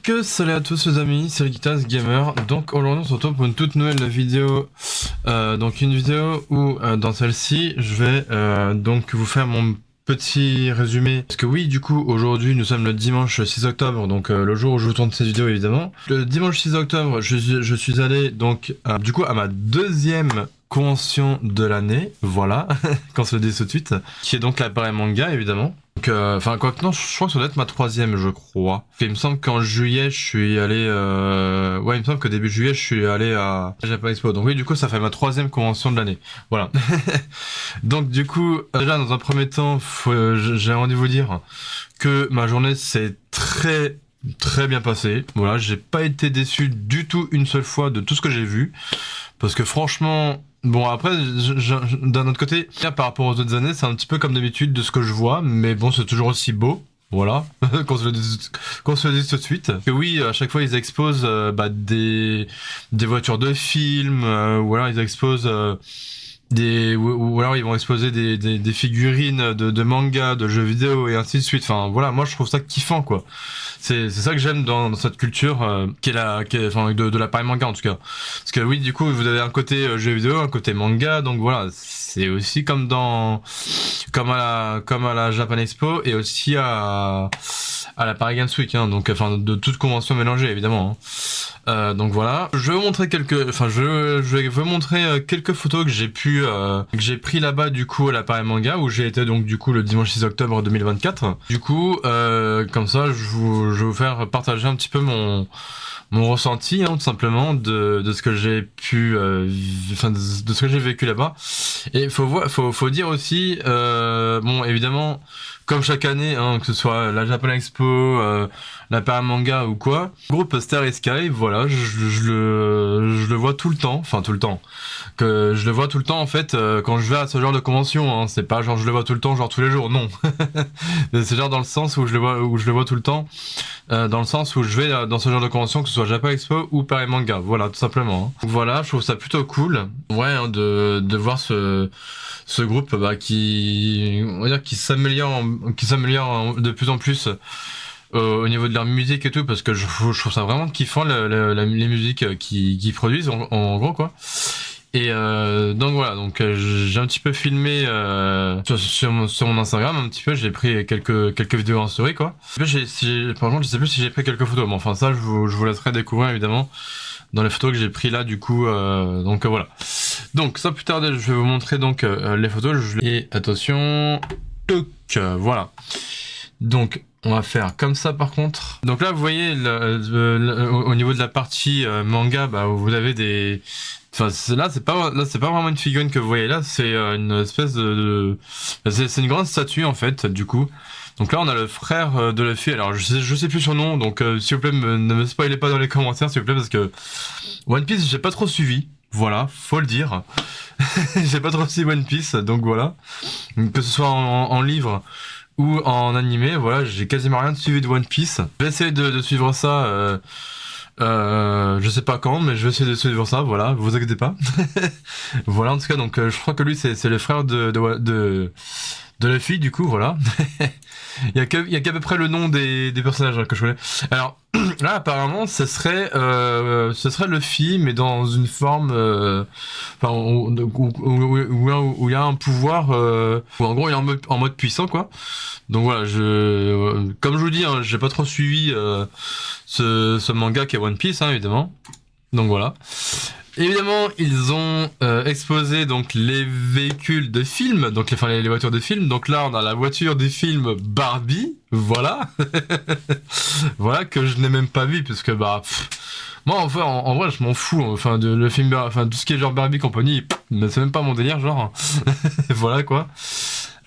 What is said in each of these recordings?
Donc salut à tous les amis, c'est le Guitarist Gamer. Donc aujourd'hui on se retrouve pour une toute nouvelle vidéo. Donc une vidéo où dans celle-ci je vais donc vous faire mon petit résumé. Parce que oui, du coup aujourd'hui nous sommes le dimanche 6 octobre, donc le jour où je vous tourne cette vidéo évidemment. Le dimanche 6 octobre je suis allé donc du coup à ma deuxième convention de l'année, voilà, qu'on se le dit tout de suite, qui est donc l'appareil manga évidemment. Donc, enfin, quoi que non, je crois que ça doit être ma troisième, je crois. Il me semble qu'en juillet, je suis allé, ouais, il me semble que début juillet, je suis allé à Japan Expo. Donc oui, du coup, ça fait ma troisième convention de l'année. Voilà. Donc du coup, déjà, dans un premier temps, j'ai envie de vous dire que ma journée s'est très bien passée. Voilà, j'ai pas été déçu du tout une seule fois de tout ce que j'ai vu. Parce que franchement, bon après, d'un autre côté, par rapport aux autres années, c'est un petit peu comme d'habitude de ce que je vois, mais bon, c'est toujours aussi beau. Voilà, qu'on se le dise tout de suite. Et oui, à chaque fois ils exposent des voitures de films, ou alors ils exposent ou alors ils vont exposer des figurines de manga, de jeux vidéo et ainsi de suite. Enfin voilà, moi je trouve ça kiffant quoi. C'est ça que j'aime dans cette culture enfin de l'appareil manga en tout cas. Parce que oui, du coup vous avez un côté jeu vidéo, un côté manga, donc voilà, c'est aussi comme à la Japan Expo et aussi à la Paris Games Week, hein, donc enfin de toute convention mélangée évidemment. Hein. Donc voilà, je vais vous montrer je vais vous montrer quelques photos que j'ai pris là-bas du coup à l'appareil manga où j'ai été donc du coup le dimanche 6 octobre 2024. Du coup, comme ça, je vais vous faire partager un petit peu mon ressenti, hein, tout simplement de ce que j'ai pu, de ce que j'ai vécu là-bas. Et faut dire aussi, bon évidemment. Comme chaque année, hein, que ce soit la Japan Expo, la Paris Manga ou quoi, le groupe Starry Sky, voilà, je le vois tout le temps, enfin tout le temps, que je le vois tout le temps en fait quand je vais à ce genre de convention, hein, c'est pas genre je le vois tout le temps, genre tous les jours, non, c'est genre dans le sens où je le vois tout le temps, dans le sens où je vais dans ce genre de convention, que ce soit Japan Expo ou Paris Manga, voilà, tout simplement. Hein. Donc voilà, je trouve ça plutôt cool, ouais, hein, de voir ce groupe on va dire qui s'améliore de plus en plus au niveau de leur musique et tout, parce que je trouve ça vraiment kiffant les musiques qu'ils produisent en gros quoi. Et donc voilà, donc j'ai un petit peu filmé sur mon Instagram un petit peu, j'ai pris quelques vidéos en story quoi. Par contre je sais plus si j'ai pris quelques photos, mais enfin ça je vous laisserai découvrir évidemment dans les photos que j'ai pris là du coup, donc voilà. Donc sans plus tarder, je vais vous montrer donc les photos. Et attention, voilà. Donc on va faire comme ça par contre. Donc là vous voyez au niveau de la partie manga, bah vous avez des. Enfin là c'est pas vraiment une figurine que vous voyez là, c'est une espèce c'est une grande statue en fait du coup. Donc là on a le frère de Luffy, alors je sais plus son nom, donc s'il vous plaît ne me spoilez pas dans les commentaires s'il vous plaît, parce que One Piece j'ai pas trop suivi, voilà, faut le dire. J'ai pas trop suivi One Piece, donc voilà. Que ce soit en livre ou en animé, voilà, j'ai quasiment rien suivi de One Piece. Je vais essayer de suivre ça, je sais pas quand, mais je vais essayer de suivre ça, voilà, vous inquiétez pas. Voilà, en tout cas, donc je crois que lui c'est le frère de Luffy, du coup, voilà. Il y a qu'à peu près le nom des personnages que je connais. Alors là, apparemment, ce serait Luffy, mais dans une forme, enfin, où il y a un pouvoir, où en gros il est en mode puissant, quoi. Donc voilà, comme je vous dis, hein, j'ai pas trop suivi ce manga qui est One Piece, hein, évidemment. Donc voilà. Évidemment, ils ont exposé donc les véhicules de film, donc les voitures de film. Donc là, on a la voiture du film Barbie, voilà, voilà que je n'ai même pas vu parce que moi en vrai je m'en fous. Enfin le film, enfin tout ce qui est genre Barbie compagnie, mais c'est même pas mon délire genre. Voilà quoi.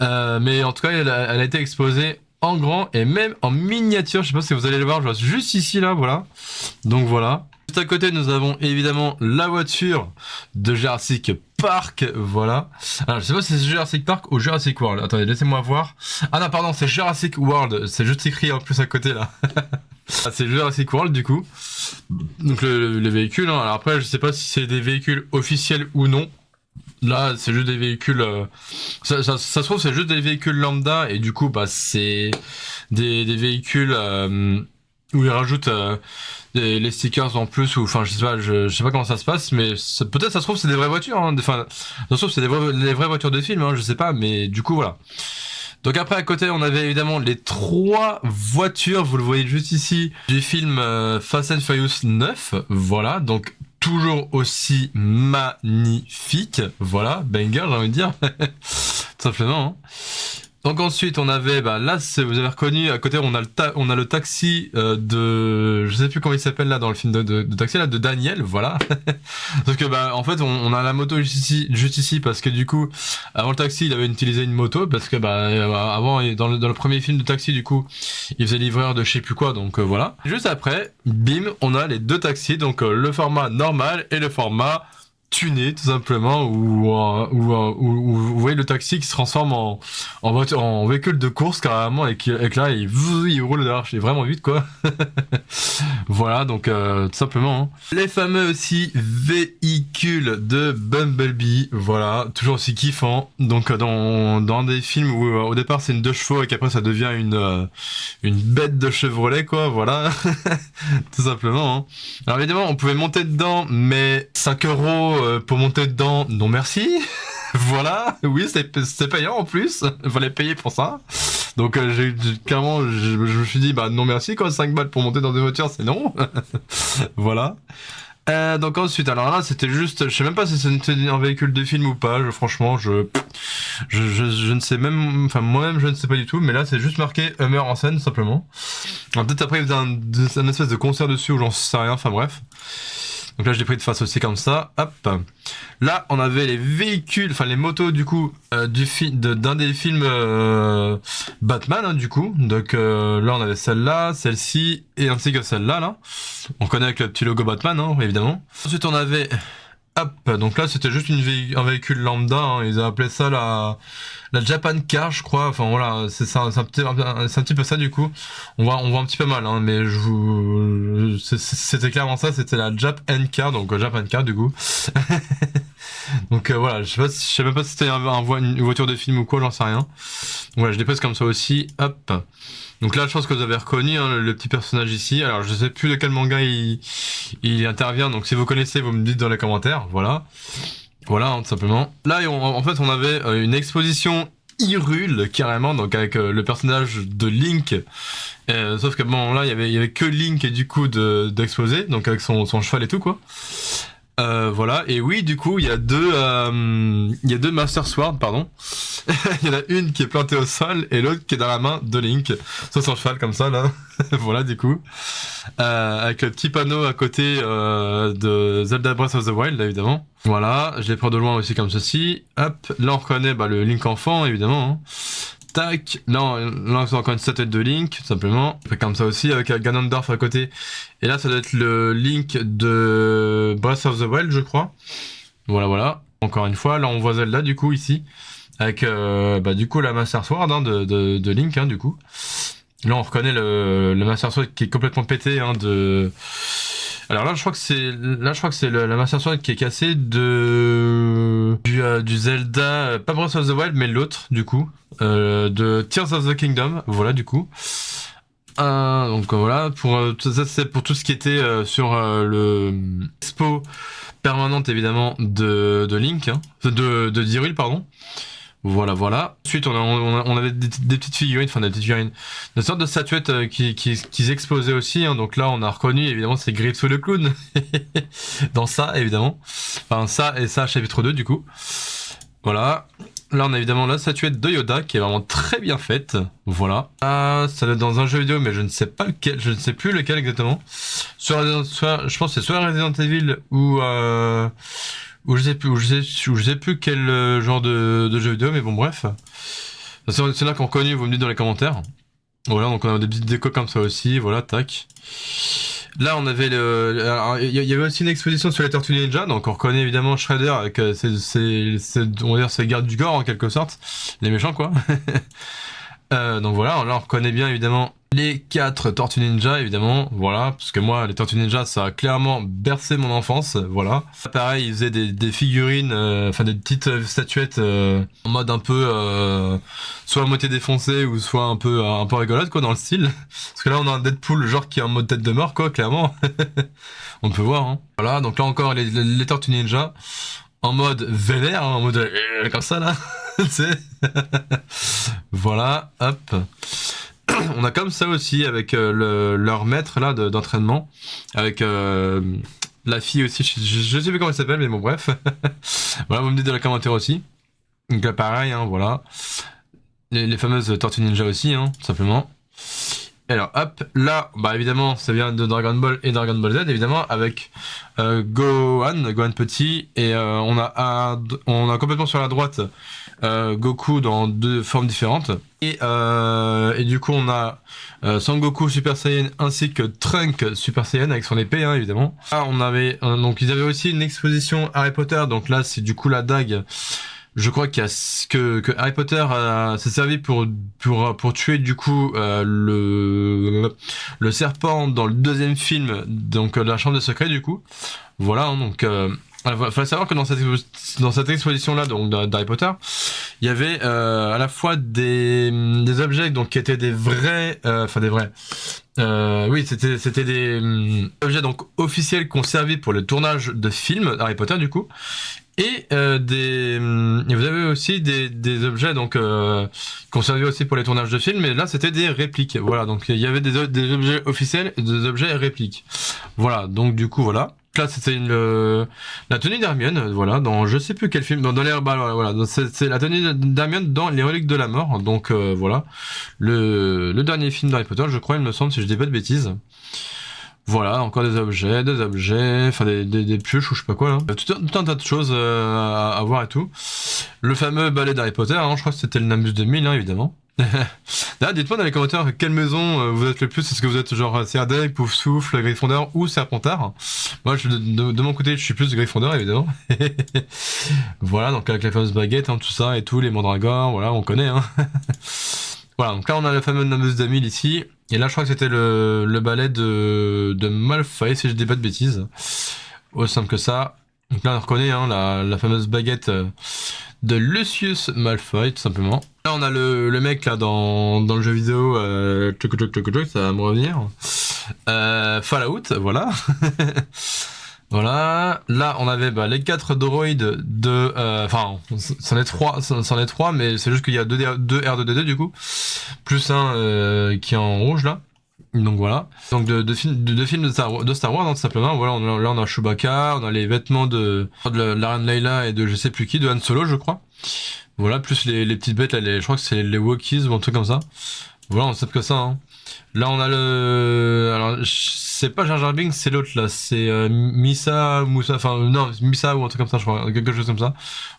Mais en tout cas, elle a été exposée en grand et même en miniature. Je sais pas si vous allez le voir, je vois juste ici là, voilà. Donc voilà. Juste à côté, nous avons évidemment la voiture de Jurassic Park, voilà. Alors, je sais pas si c'est Jurassic Park ou Jurassic World. Attendez, laissez-moi voir. Ah non, pardon, c'est Jurassic World. C'est juste écrit en plus à côté, là. C'est Jurassic World, du coup. Donc, les véhicules, hein. Alors après, je sais pas si c'est des véhicules officiels ou non. Là, c'est juste des véhicules... ça se trouve, c'est juste des véhicules lambda. Et du coup, bah, c'est des véhicules... où ils rajoutent les stickers en plus, ou enfin je sais pas comment ça se passe, mais peut-être ça se trouve c'est des vraies voitures, hein, enfin ça se trouve c'est les vraies voitures de film, hein, je sais pas, mais du coup voilà. Donc après à côté on avait évidemment les 3 voitures, vous le voyez juste ici, du film Fast and Furious 9, voilà, donc toujours aussi magnifique, voilà, banger j'ai envie de dire, tout simplement. Hein. Donc ensuite on avait, bah là vous avez reconnu, à côté on a le taxi de, je sais plus comment il s'appelle là dans le film de taxi là, de Daniel, voilà. Sauf que bah en fait on a la moto juste ici parce que du coup avant le taxi il avait utilisé une moto parce que bah avant dans le premier film de taxi du coup il faisait livreur de je sais plus quoi, donc voilà. Juste après, bim, on a les 2 taxis, donc le format normal et le format tuné tout simplement, où vous voyez le taxi qui se transforme en voiture, en véhicule de course carrément, et que là il roule derrière, c'est vraiment vite quoi. Voilà, donc tout simplement. Hein. Les fameux aussi véhicules de Bumblebee, voilà, toujours aussi kiffant. Donc dans des films où au départ c'est une 2 chevaux et qu'après ça devient une bête de Chevrolet quoi, voilà. Tout simplement. Hein. Alors évidemment on pouvait monter dedans, mais 5 € pour monter dedans, non merci. Voilà, oui c'est payant en plus, il fallait payer pour ça. Donc clairement je me suis dit bah non merci quoi, 5 balles pour monter dans des voitures c'est non. Voilà. Donc ensuite, alors là c'était juste, je sais même pas si c'était un véhicule de film ou pas, franchement je ne sais même, enfin moi-même je ne sais pas du tout, mais là c'est juste marqué Hummer en scène simplement. Alors peut-être après il faisait un espèce de concert dessus ou j'en sais rien, enfin bref. Donc là je l'ai pris de face aussi comme ça, hop. Là on avait les véhicules, enfin les motos du coup d'un des films Batman hein, du coup. Donc là on avait celle-là, celle-ci et ainsi que celle-là là. On connaît avec le petit logo Batman hein, évidemment. Ensuite on avait hop, donc là c'était juste un véhicule lambda, hein. Ils ont appelé ça la Japan Car je crois, enfin voilà, c'est un petit peu ça du coup. On voit un petit peu mal hein, mais c'était clairement ça, c'était la Japan Car, donc Japan Car du coup. Donc voilà, je sais même pas si c'était une voiture de film ou quoi, j'en sais rien. Voilà, je l'ai prise comme ça aussi, hop. Donc là, je pense que vous avez reconnu hein, le petit personnage ici. Alors, je sais plus de quel manga il intervient. Donc, si vous connaissez, vous me dites dans les commentaires. Voilà. Voilà, hein, tout simplement. Là, en fait, on avait une exposition Hyrule, carrément. Donc, avec le personnage de Link. Sauf que bon, là, il y avait que Link et du coup d'exposer. Donc, avec son cheval et tout, quoi. Voilà, et oui, du coup, il y a deux Master Sword, pardon. Il y en a une qui est plantée au sol et l'autre qui est dans la main de Link, sur son cheval comme ça, là. Voilà, du coup. Avec le petit panneau à côté de Zelda Breath of the Wild, là, évidemment. Voilà, je les prends de loin aussi comme ceci. Hop, là on reconnaît le Link enfant, évidemment. Hein. Tac, là c'est encore une statuette de Link, tout simplement. Fait comme ça aussi, avec Ganondorf à côté. Et là, ça doit être le Link de Breath of the Wild, je crois. Voilà, voilà. Encore une fois, là on voit Zelda, du coup, ici. Avec, du coup, la Master Sword hein, de Link, hein, du coup. Là, on reconnaît le Master Sword qui est complètement pété, hein, Alors là, je crois que c'est la Master Sword qui est cassée du Zelda, pas Breath of the Wild, mais l'autre, du coup, de Tears of the Kingdom, voilà, du coup. Donc voilà, ça c'est pour tout ce qui était sur le expo permanente évidemment de Link, hein, de Hyrule, pardon. Voilà, voilà. Ensuite, on avait des petites figurines, enfin des petites figurines, une sorte de statuettes qui exposaient aussi. Hein, donc là, on a reconnu, évidemment, c'est Gritsu le clown. Dans ça, évidemment. Enfin, ça et ça, chapitre 2, du coup. Voilà. Là, on a évidemment la statuette de Yoda, qui est vraiment très bien faite. Voilà. Ça doit être dans un jeu vidéo, mais je ne sais pas lequel, je ne sais plus lequel exactement. Je pense que c'est soit Resident Evil ou je sais plus quel genre de jeu vidéo, mais bon bref. C'est là qu'on reconnu, vous me dites dans les commentaires. Voilà, donc on a des petites décos comme ça aussi, voilà, tac. Là on avait il y avait aussi une exposition sur les Tortues Ninja, donc on reconnaît évidemment Shredder avec on va dire ses gardes du gore en quelque sorte, les méchants quoi. Donc voilà, là on reconnaît bien évidemment Les 4 Tortues Ninja, évidemment, voilà, parce que moi, les Tortues Ninja, ça a clairement bercé mon enfance, voilà. Pareil, ils faisaient des figurines, enfin des petites statuettes en mode un peu, soit à moitié défoncée ou soit un peu rigolote, quoi, dans le style. Parce que là, on a un Deadpool, genre qui est en mode tête de mort, quoi, clairement. On peut voir, hein. Voilà, donc là encore, les Tortues Ninja, en mode vénère, hein, en mode comme ça, là. Tu sais. Voilà, hop. On a comme ça aussi avec leur maître là d'entraînement, avec la fille aussi, je sais plus comment elle s'appelle, mais bon bref. Voilà, vous me dites dans les commentaires aussi. Donc là pareil, hein, voilà. Les fameuses Tortues Ninja aussi, hein, tout simplement. Et alors hop, là, bah évidemment, ça vient de Dragon Ball et Dragon Ball Z, évidemment, avec Gohan petit, et on a complètement sur la droite Goku dans 2 formes différentes. Et du coup, on a Sangoku Super Saiyan ainsi que Trunk Super Saiyan avec son épée, hein, évidemment. Là, on avait donc ils avaient aussi une exposition Harry Potter. Donc là, c'est du coup la dague. Je crois qu'il y a que Harry Potter s'est servi pour tuer du coup le serpent dans le 2e film, donc la chambre des secrets du coup. Voilà, hein, donc il faut savoir que dans cette exposition là, donc d'Harry Potter, il y avait à la fois des objets donc qui étaient des vrais, enfin des vrais. Oui, c'était des objets donc officiels qu'on servait pour le tournage de films Harry Potter du coup. Et vous avez aussi des objets donc qu'on servait aussi pour les tournages de films, mais là c'était des répliques. Voilà, donc il y avait des objets officiels et des objets répliques. Voilà, donc du coup voilà. Là c'était la tenue d'Hermione, voilà, dans je sais plus quel film, dans les voilà, c'est la tenue d'Hermione dans Les Reliques de la Mort. Donc voilà, le dernier film d'Harry Potter, je crois, il me semble, si je dis pas de bêtises. Voilà, encore des objets, enfin des pioches ou je sais pas quoi là. Tout un tas de choses à voir et tout. Le fameux balai d'Harry Potter, hein, je crois que c'était le Nimbus 2000, hein, évidemment. Là, dites-moi dans les commentaires quelle maison vous êtes le plus. Est-ce que vous êtes genre Serdaigle, Poufsouffle, Gryffondor ou Serpentard? Moi, de mon côté, je suis plus Gryffondor, évidemment. Voilà, donc avec la fameuse baguette, hein, tout ça et tout, les mandragores, voilà, on connaît. Hein. Voilà, donc là on a le fameux Nimbus 2000 ici, et là je crois que c'était le balai de Malfoy, si je dis pas de bêtises. Aussi simple que ça. Donc là on reconnaît hein, la fameuse baguette de Lucius Malfoy, tout simplement. Là on a le mec là dans le jeu vidéo, ça va me revenir. Fallout, voilà. Voilà, là on avait les 4 droïdes de... Enfin, c'en est 3, mais c'est juste qu'il y a 2 R2D2 du coup, plus un qui est en rouge là. Donc voilà. Donc de films de Star Wars, hein, tout simplement. Voilà, là on a Chewbacca, on a les vêtements de la reine Leila et de je sais plus qui, de Han Solo je crois. Voilà, plus les petites bêtes là, je crois que c'est les Wookiees ou un truc comme ça. Voilà, on sait que ça. Hein. Là, on a alors c'est pas Jar Jar Binks, c'est l'autre là, c'est Moussa, enfin non, Missa ou un truc comme ça, je crois, quelque chose comme ça.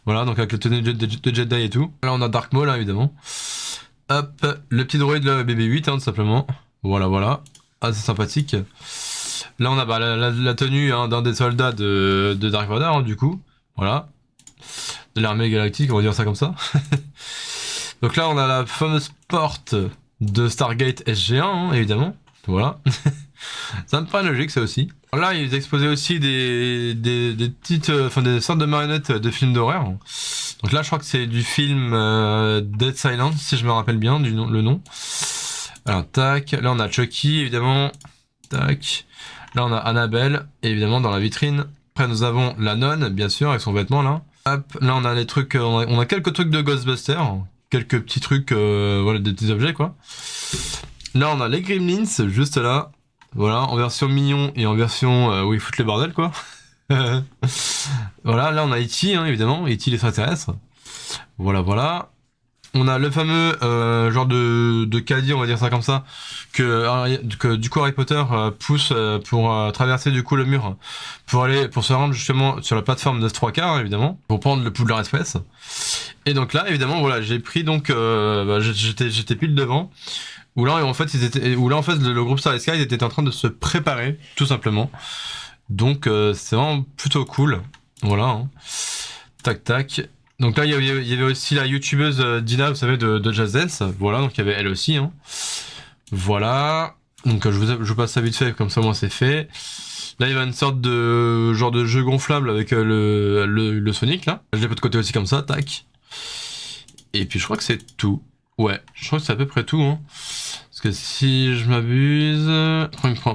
Voilà, donc avec le tenue de Jedi et tout. Là, on a Dark Maul, là, évidemment. Hop, le petit droïde, le BB-8, hein, tout simplement. Voilà, voilà. Ah, c'est sympathique. Là, on a la tenue hein, d'un des soldats de Dark Vador, hein, du coup. Voilà. De l'armée galactique, on va dire ça comme ça. Donc là, on a la fameuse porte de Stargate SG1, hein, évidemment. Voilà. Ça me paraît logique, ça aussi. Alors là, ils exposaient aussi des petites... Enfin, des sortes de marionnettes de films d'horreur. Donc là, je crois que c'est du film Dead Silence, si je me rappelle bien le nom. Alors, tac. Là, on a Chucky, évidemment. Tac. Là, on a Annabelle, évidemment, dans la vitrine. Après, nous avons la nonne, bien sûr, avec son vêtement, là. Hop. Là, on a les trucs... On a quelques trucs de Ghostbusters. Quelques petits trucs, voilà, des petits objets, quoi. Là, on a les Gremlins, juste là. Voilà, en version mignon et en version où ils foutent les bordels, quoi. Voilà, là, on a E.T., hein, évidemment. E.T. l'extraterrestre. Voilà, voilà. On a le fameux genre de caddie, on va dire ça comme ça, que du coup Harry Potter pousse pour traverser du coup le mur pour se rendre justement sur la plateforme de 3K hein, évidemment, pour prendre le Poudlard Express. Et donc là évidemment voilà j'ai pris donc j'étais pile devant où là en fait le groupe Starry Sky ils étaient en train de se préparer tout simplement. Donc c'est vraiment plutôt cool. Voilà. Hein. Tac tac. Donc là, il y avait aussi la youtubeuse Dina, vous savez, de Just Dance. Voilà, donc il y avait elle aussi. Hein. Voilà. Donc je vous passe ça vite fait, comme ça moi c'est fait. Là il y a une sorte de genre de jeu gonflable avec le Sonic là. Je l'ai pas de côté aussi comme ça, tac. Et puis je crois que c'est tout. Ouais, je crois que c'est à peu près tout. Hein. Parce que si je m'abuse...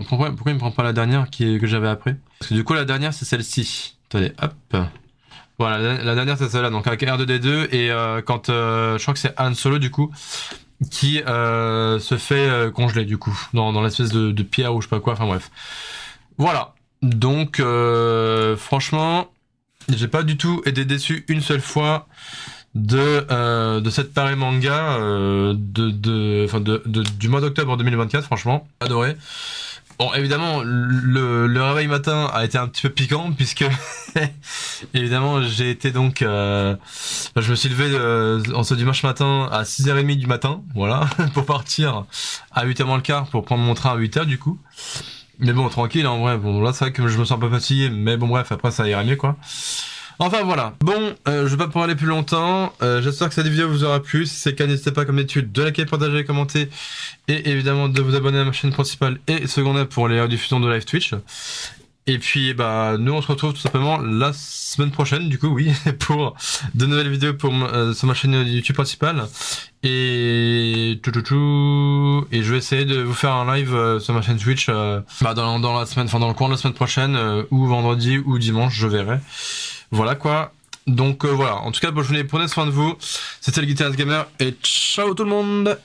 Pourquoi il me prend pas la dernière que j'avais après? Parce que du coup la dernière c'est celle-ci. Attendez, hop. Voilà, la dernière c'est celle-là, donc avec R2D2 et quand je crois que c'est Han Solo du coup qui se fait congeler du coup dans l'espèce de pierre ou je sais pas quoi, enfin bref. Voilà, donc franchement j'ai pas du tout été déçu une seule fois de cette Paris Manga du mois d'octobre 2024, franchement, adoré. Bon, évidemment, le réveil matin a été un petit peu piquant, puisque, évidemment, j'ai été donc... je me suis levé en ce dimanche matin à 6h30 du matin, voilà, pour partir à 8h moins le quart, pour prendre mon train à 8h, du coup. Mais bon, tranquille, en vrai, bon, là, c'est vrai que je me sens pas fatigué, mais bon, bref, après, ça ira mieux, quoi. Enfin voilà, bon, je vais pas pouvoir aller plus longtemps, j'espère que cette vidéo vous aura plu, si c'est le cas n'hésitez pas comme d'habitude de liker, partager, commenter et évidemment de vous abonner à ma chaîne principale et secondaire pour les rediffusions de live Twitch. Et puis bah nous on se retrouve tout simplement la semaine prochaine du coup oui pour de nouvelles vidéos pour sur ma chaîne YouTube principale et et je vais essayer de vous faire un live sur ma chaîne Twitch dans la semaine, enfin dans le cours de la semaine prochaine ou vendredi ou dimanche, je verrai. Voilà quoi. Donc voilà, en tout cas, bon, prenez soin de vous. C'était le Guitarist Gamer et ciao tout le monde.